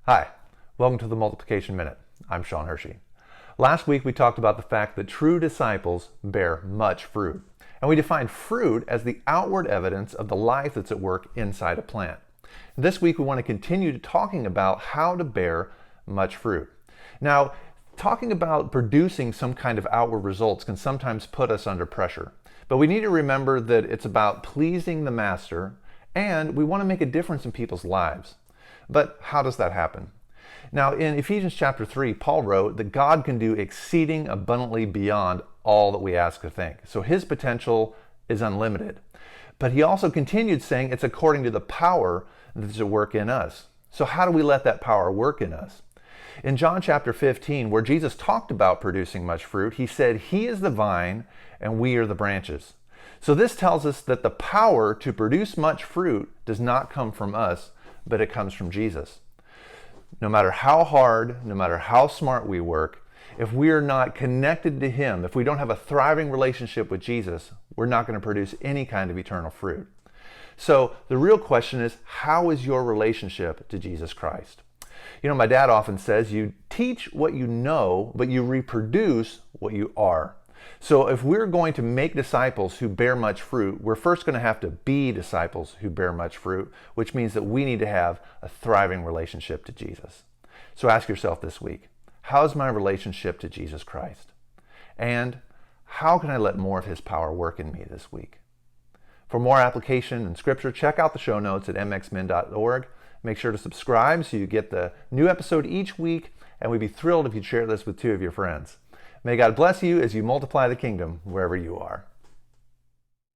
Hi, welcome to the Multiplication Minute. I'm Sean Hershey. Last week we talked about the fact that true disciples bear much fruit. And we defined fruit as the outward evidence of the life that's at work inside a plant. This week we want to continue talking about how to bear much fruit. Now, talking about producing some kind of outward results can sometimes put us under pressure. But we need to remember that it's about pleasing the Master, and we want to make a difference in people's lives. But how does that happen? Now, in Ephesians chapter 3, Paul wrote that God can do exceeding abundantly beyond all that we ask or think. So his potential is unlimited. But he also continued saying it's according to the power that's at work in us. So how do we let that power work in us? In John chapter 15, where Jesus talked about producing much fruit, he said, "He is the vine and we are the branches." So this tells us that the power to produce much fruit does not come from us, but it comes from Jesus. No matter how hard, no matter how smart we work, if we are not connected to Him, if we don't have a thriving relationship with Jesus, we're not going to produce any kind of eternal fruit. So the real question is, how is your relationship to Jesus Christ? You know, my dad often says, you teach what you know, but you reproduce what you are. So if we're going to make disciples who bear much fruit, we're first going to have to be disciples who bear much fruit, which means that we need to have a thriving relationship to Jesus. So ask yourself this week, how's my relationship to Jesus Christ? And how can I let more of His power work in me this week? For more application and scripture, check out the show notes at mxmin.org. Make sure to subscribe so you get the new episode each week, and we'd be thrilled if you'd share this with 2 of your friends. May God bless you as you multiply the kingdom wherever you are.